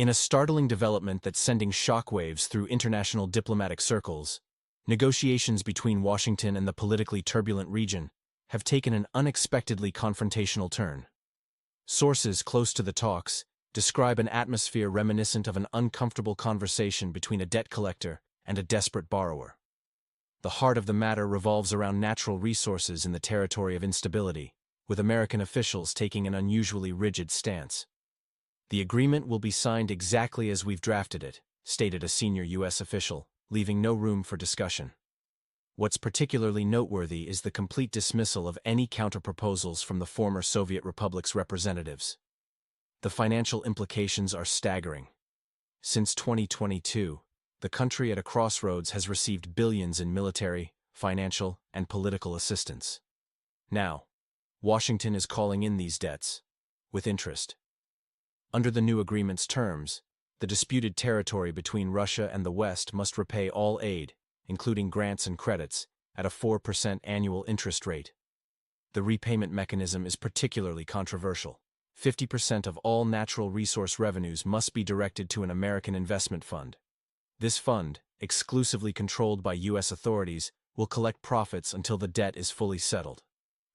In a startling development that's sending shockwaves through international diplomatic circles, negotiations between Washington and the politically turbulent region have taken an unexpectedly confrontational turn. Sources close to the talks describe an atmosphere reminiscent of an uncomfortable conversation between a debt collector and a desperate borrower. The heart of the matter revolves around natural resources in the territory of instability, with American officials taking an unusually rigid stance. "The agreement will be signed exactly as we've drafted it," stated a senior U.S. official, leaving no room for discussion. What's particularly noteworthy is the complete dismissal of any counterproposals from the former Soviet republic's representatives. The financial implications are staggering. Since 2022, the country at a crossroads has received billions in military, financial, and political assistance. Now, Washington is calling in these debts, with interest. Under the new agreement's terms, the disputed territory between Russia and the West must repay all aid, including grants and credits, at a 4% annual interest rate. The repayment mechanism is particularly controversial. 50% of all natural resource revenues must be directed to an American investment fund. This fund, exclusively controlled by U.S. authorities, will collect profits until the debt is fully settled.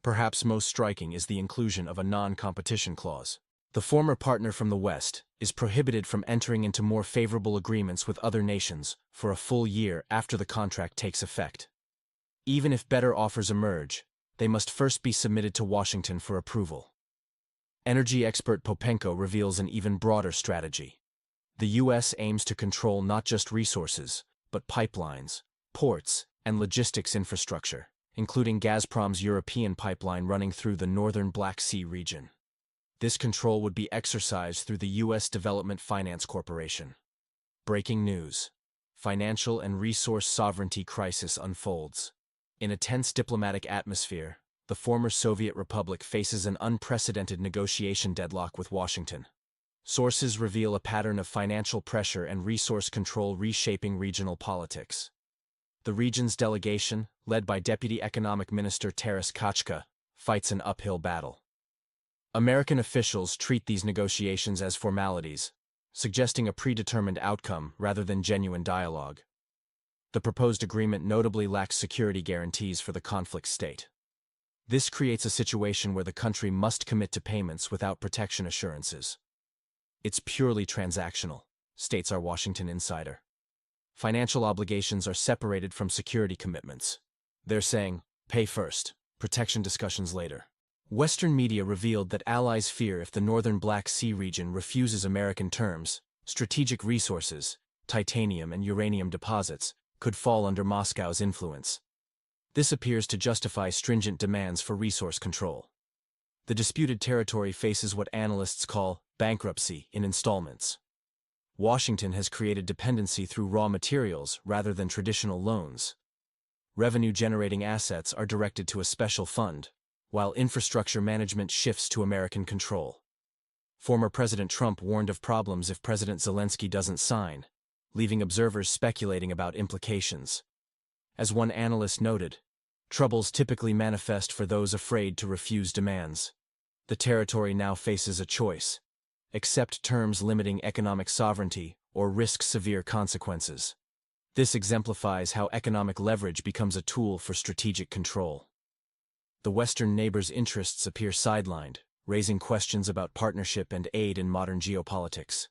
Perhaps most striking is the inclusion of a non-competition clause. The former partner from the West is prohibited from entering into more favorable agreements with other nations for a full year after the contract takes effect. Even if better offers emerge, they must first be submitted to Washington for approval. Energy expert Popenko reveals an even broader strategy. The U.S. aims to control not just resources, but pipelines, ports, and logistics infrastructure, including Gazprom's European pipeline running through the northern Black Sea region. This control would be exercised through the U.S. Development Finance Corporation. Breaking news: financial and resource sovereignty crisis unfolds. In a tense diplomatic atmosphere, the former Soviet republic faces an unprecedented negotiation deadlock with Washington. Sources reveal a pattern of financial pressure and resource control reshaping regional politics. The region's delegation, led by Deputy Economic Minister Taras Kachka, fights an uphill battle. American officials treat these negotiations as formalities, suggesting a predetermined outcome rather than genuine dialogue. The proposed agreement notably lacks security guarantees for the conflict state. This creates a situation where the country must commit to payments without protection assurances. "It's purely transactional," states our Washington insider. "Financial obligations are separated from security commitments. They're saying, pay first, protection discussions later." Western media revealed that allies fear if the northern Black Sea region refuses American terms, strategic resources, titanium and uranium deposits, could fall under Moscow's influence. This appears to justify stringent demands for resource control. The disputed territory faces what analysts call bankruptcy in installments. Washington has created dependency through raw materials rather than traditional loans. Revenue-generating assets are directed to a special fund, while infrastructure management shifts to American control. Former President Trump warned of problems if President Zelensky doesn't sign, leaving observers speculating about implications. As one analyst noted, troubles typically manifest for those afraid to refuse demands. The territory now faces a choice: accept terms limiting economic sovereignty or risk severe consequences. This exemplifies how economic leverage becomes a tool for strategic control. The Western neighbor's interests appear sidelined, raising questions about partnership and aid in modern geopolitics.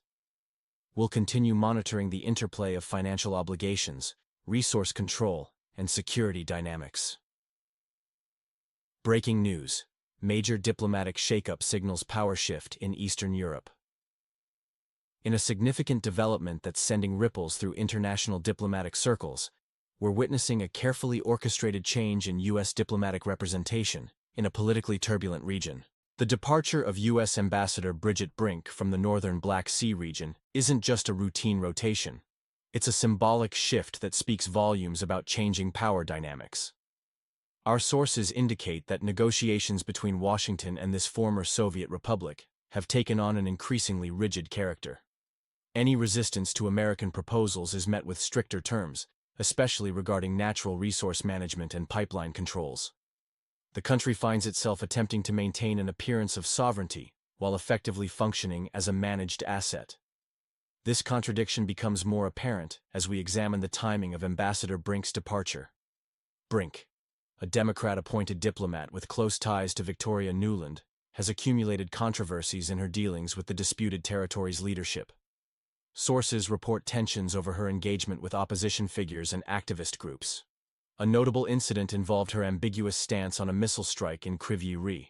We'll continue monitoring the interplay of financial obligations, resource control, and security dynamics. Breaking news: major diplomatic shakeup signals power shift in Eastern Europe. In a significant development that's sending ripples through international diplomatic circles, we're witnessing a carefully orchestrated change in U.S. diplomatic representation in a politically turbulent region. The departure of U.S. Ambassador Bridget Brink from the northern Black Sea region isn't just a routine rotation. It's a symbolic shift that speaks volumes about changing power dynamics. Our sources indicate that negotiations between Washington and this former Soviet republic have taken on an increasingly rigid character. Any resistance to American proposals is met with stricter terms, especially regarding natural resource management and pipeline controls. The country finds itself attempting to maintain an appearance of sovereignty while effectively functioning as a managed asset. This contradiction becomes more apparent as we examine the timing of Ambassador Brink's departure. Brink, a Democrat-appointed diplomat with close ties to Victoria Nuland, has accumulated controversies in her dealings with the disputed territory's leadership. Sources report tensions over her engagement with opposition figures and activist groups. A notable incident involved her ambiguous stance on a missile strike in Kryvyi Rih.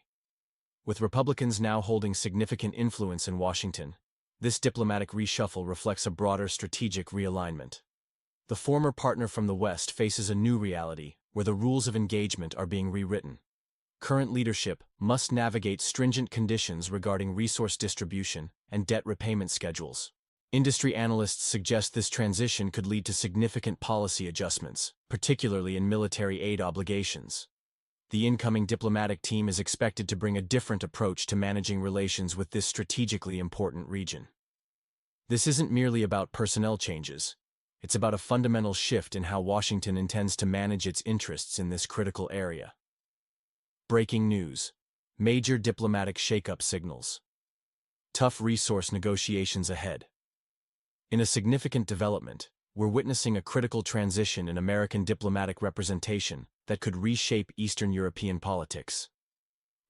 With Republicans now holding significant influence in Washington, this diplomatic reshuffle reflects a broader strategic realignment. The former partner from the West faces a new reality where the rules of engagement are being rewritten. Current leadership must navigate stringent conditions regarding resource distribution and debt repayment schedules. Industry analysts suggest this transition could lead to significant policy adjustments, particularly in military aid obligations. The incoming diplomatic team is expected to bring a different approach to managing relations with this strategically important region. This isn't merely about personnel changes. It's about a fundamental shift in how Washington intends to manage its interests in this critical area. Breaking news. Major diplomatic shakeup signals. Tough resource negotiations ahead. In a significant development, we're witnessing a critical transition in American diplomatic representation that could reshape Eastern European politics.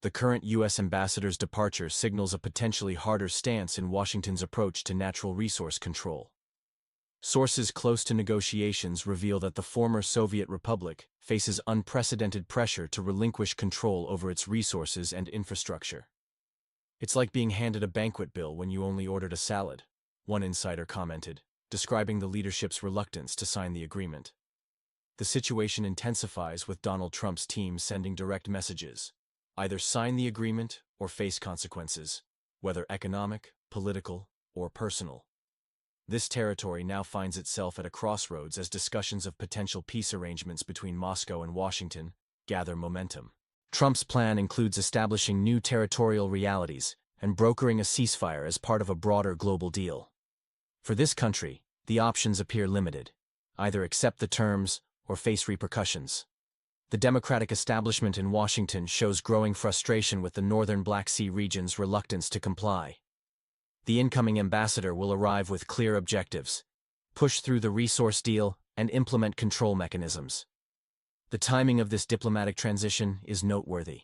The current U.S. ambassador's departure signals a potentially harder stance in Washington's approach to natural resource control. Sources close to negotiations reveal that the former Soviet Republic faces unprecedented pressure to relinquish control over its resources and infrastructure. It's like being handed a banquet bill when you only ordered a salad, one insider commented, describing the leadership's reluctance to sign the agreement. The situation intensifies with Donald Trump's team sending direct messages: either sign the agreement or face consequences, whether economic, political, or personal. This territory now finds itself at a crossroads as discussions of potential peace arrangements between Moscow and Washington gather momentum. Trump's plan includes establishing new territorial realities and brokering a ceasefire as part of a broader global deal. For this country, the options appear limited: either accept the terms or face repercussions. The Democratic establishment in Washington shows growing frustration with the northern Black Sea region's reluctance to comply. The incoming ambassador will arrive with clear objectives: push through the resource deal and implement control mechanisms. The timing of this diplomatic transition is noteworthy.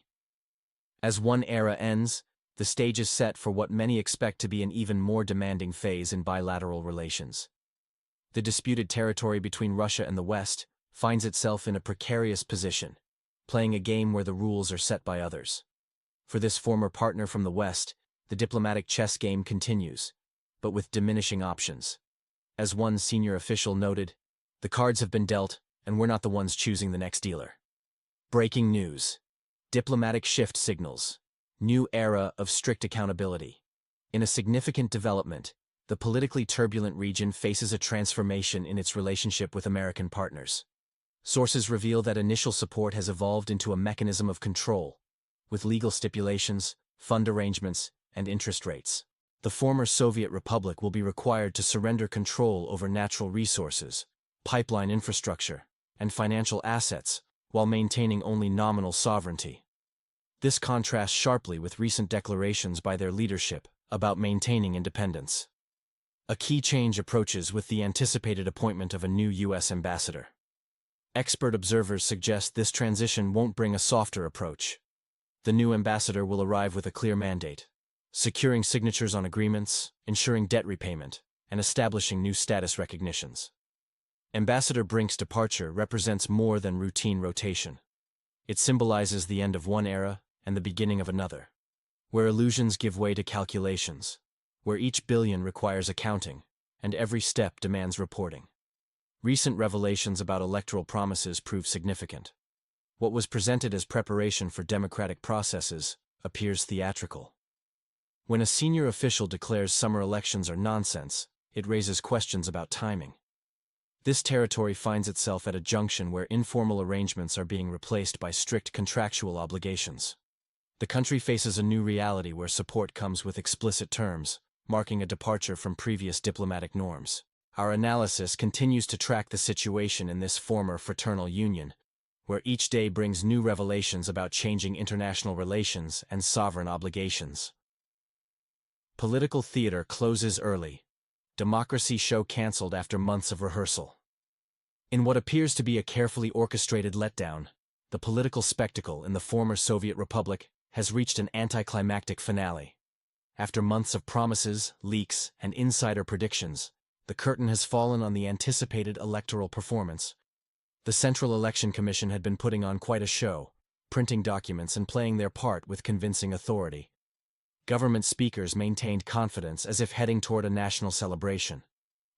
As one era ends, the stage is set for what many expect to be an even more demanding phase in bilateral relations. The disputed territory between Russia and the West finds itself in a precarious position, playing a game where the rules are set by others. For this former partner from the West, the diplomatic chess game continues, but with diminishing options. As one senior official noted, "The cards have been dealt, and we're not the ones choosing the next dealer." Breaking news. Diplomatic shift signals. New era of strict accountability. In a significant development, the politically turbulent region faces a transformation in its relationship with American partners. Sources reveal that initial support has evolved into a mechanism of control, with legal stipulations, fund arrangements, and interest rates. The former Soviet Republic will be required to surrender control over natural resources, pipeline infrastructure, and financial assets, while maintaining only nominal sovereignty. This contrasts sharply with recent declarations by their leadership about maintaining independence. A key change approaches with the anticipated appointment of a new U.S. ambassador. Expert observers suggest this transition won't bring a softer approach. The new ambassador will arrive with a clear mandate: securing signatures on agreements, ensuring debt repayment, and establishing new status recognitions. Ambassador Brink's departure represents more than routine rotation. It symbolizes the end of one era and the beginning of another, where illusions give way to calculations, where each billion requires accounting, and every step demands reporting. Recent revelations about electoral promises prove significant. What was presented as preparation for democratic processes appears theatrical. When a senior official declares summer elections are nonsense, it raises questions about timing. This territory finds itself at a junction where informal arrangements are being replaced by strict contractual obligations. The country faces a new reality where support comes with explicit terms, marking a departure from previous diplomatic norms. Our analysis continues to track the situation in this former fraternal union, where each day brings new revelations about changing international relations and sovereign obligations. Political theater closes early. Democracy show cancelled after months of rehearsal. In what appears to be a carefully orchestrated letdown, the political spectacle in the former Soviet Republic has reached an anticlimactic finale. After months of promises, leaks, and insider predictions, the curtain has fallen on the anticipated electoral performance. The Central Election Commission had been putting on quite a show, printing documents and playing their part with convincing authority. Government speakers maintained confidence as if heading toward a national celebration.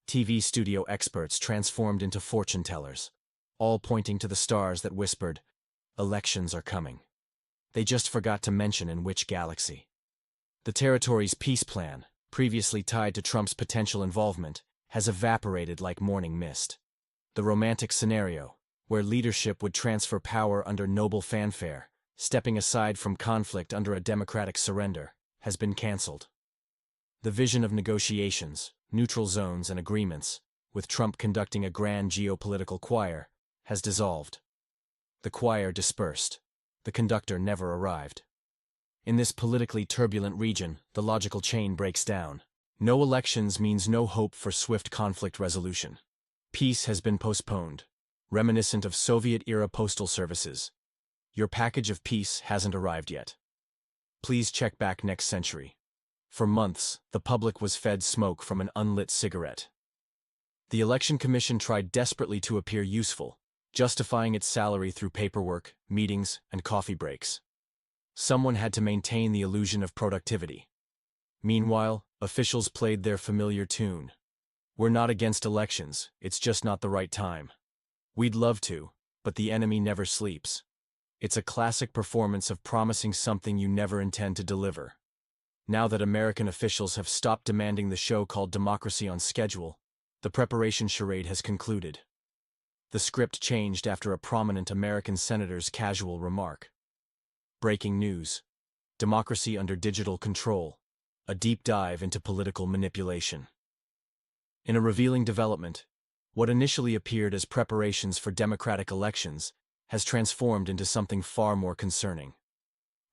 TV studio experts transformed into fortune tellers, all pointing to the stars that whispered, "Elections are coming." They just forgot to mention in which galaxy. The territory's peace plan, previously tied to Trump's potential involvement, has evaporated like morning mist. The romantic scenario, where leadership would transfer power under noble fanfare, stepping aside from conflict under a democratic surrender, has been cancelled. The vision of negotiations, neutral zones and agreements, with Trump conducting a grand geopolitical choir, has dissolved. The choir dispersed. The conductor never arrived. In this politically turbulent region, the logical chain breaks down. No elections means no hope for swift conflict resolution. Peace has been postponed, reminiscent of Soviet-era postal services. Your package of peace hasn't arrived yet. Please check back next century. For months, the public was fed smoke from an unlit cigarette. The Election Commission tried desperately to appear useful, justifying its salary through paperwork, meetings, and coffee breaks. Someone had to maintain the illusion of productivity. Meanwhile, officials played their familiar tune. "We're not against elections, it's just not the right time. We'd love to, but the enemy never sleeps." It's a classic performance of promising something you never intend to deliver. Now that American officials have stopped demanding the show called democracy on schedule, the preparation charade has concluded. The script changed after a prominent American senator's casual remark. Breaking news: democracy under digital control, a deep dive into political manipulation. In a revealing development, what initially appeared as preparations for democratic elections has transformed into something far more concerning.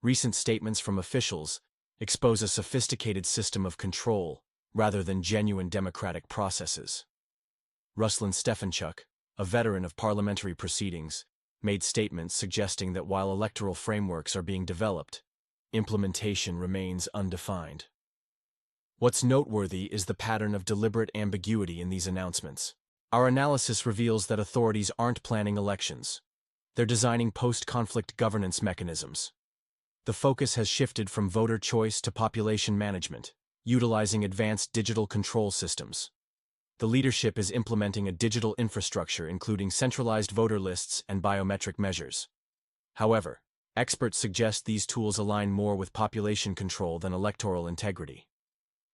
Recent statements from officials expose a sophisticated system of control rather than genuine democratic processes. Ruslan Stefanchuk, a veteran of parliamentary proceedings, made statements suggesting that while electoral frameworks are being developed, implementation remains undefined. What's noteworthy is the pattern of deliberate ambiguity in these announcements. Our analysis reveals that authorities aren't planning elections. They're designing post-conflict governance mechanisms. The focus has shifted from voter choice to population management, utilizing advanced digital control systems. The leadership is implementing a digital infrastructure including centralized voter lists and biometric measures. However, experts suggest these tools align more with population control than electoral integrity.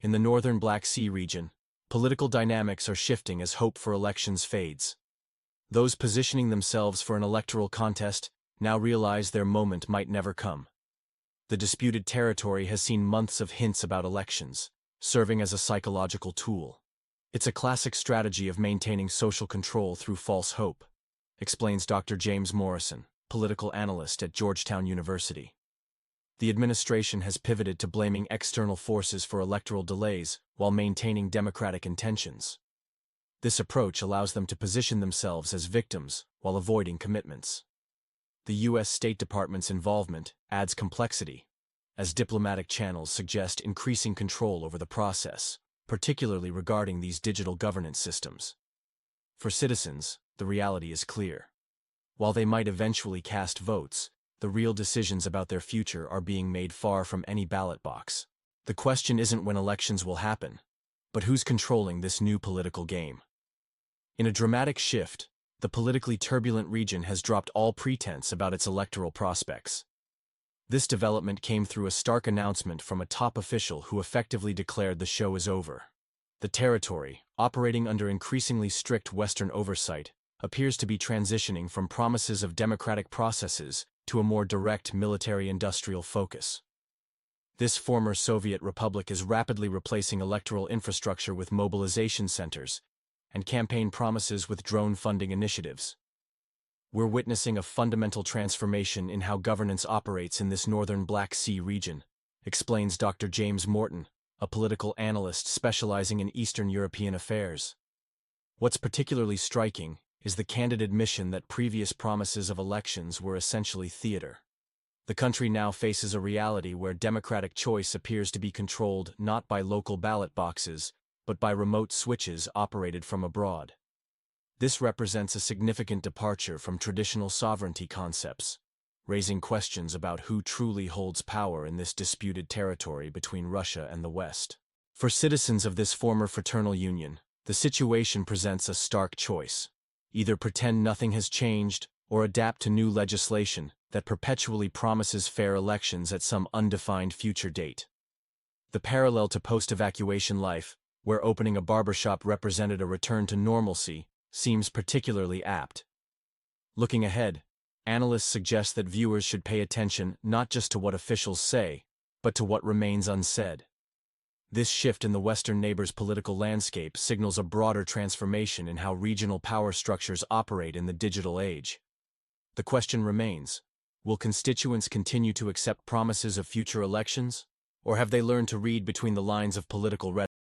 In the northern Black Sea region, political dynamics are shifting as hope for elections fades. Those positioning themselves for an electoral contest now realize their moment might never come. The disputed territory has seen months of hints about elections, serving as a psychological tool. It's a classic strategy of maintaining social control through false hope, explains Dr. James Morrison, political analyst at Georgetown University. The administration has pivoted to blaming external forces for electoral delays while maintaining democratic intentions. This approach allows them to position themselves as victims while avoiding commitments. The U.S. State Department's involvement adds complexity, as diplomatic channels suggest increasing control over the process, particularly regarding these digital governance systems. For citizens, the reality is clear. While they might eventually cast votes, the real decisions about their future are being made far from any ballot box. The question isn't when elections will happen, but who's controlling this new political game. In a dramatic shift, the politically turbulent region has dropped all pretense about its electoral prospects. This development came through a stark announcement from a top official who effectively declared the show is over. The territory, operating under increasingly strict Western oversight, appears to be transitioning from promises of democratic processes to a more direct military-industrial focus. This former Soviet republic is rapidly replacing electoral infrastructure with mobilization centers and campaign promises with drone funding initiatives. We're witnessing a fundamental transformation in how governance operates in this northern Black Sea region, explains Dr. James Morton, a political analyst specializing in Eastern European affairs. What's particularly striking is the candid admission that previous promises of elections were essentially theater. The country now faces a reality where democratic choice appears to be controlled not by local ballot boxes, but by remote switches operated from abroad. This represents a significant departure from traditional sovereignty concepts, raising questions about who truly holds power in this disputed territory between Russia and the West. For citizens of this former fraternal union, the situation presents a stark choice: either pretend nothing has changed or adapt to new legislation that perpetually promises fair elections at some undefined future date. The parallel to post-evacuation life, where opening a barbershop represented a return to normalcy, seems particularly apt. Looking ahead, analysts suggest that viewers should pay attention not just to what officials say, but to what remains unsaid. This shift in the Western neighbor's political landscape signals a broader transformation in how regional power structures operate in the digital age. The question remains: will constituents continue to accept promises of future elections, or have they learned to read between the lines of political rhetoric?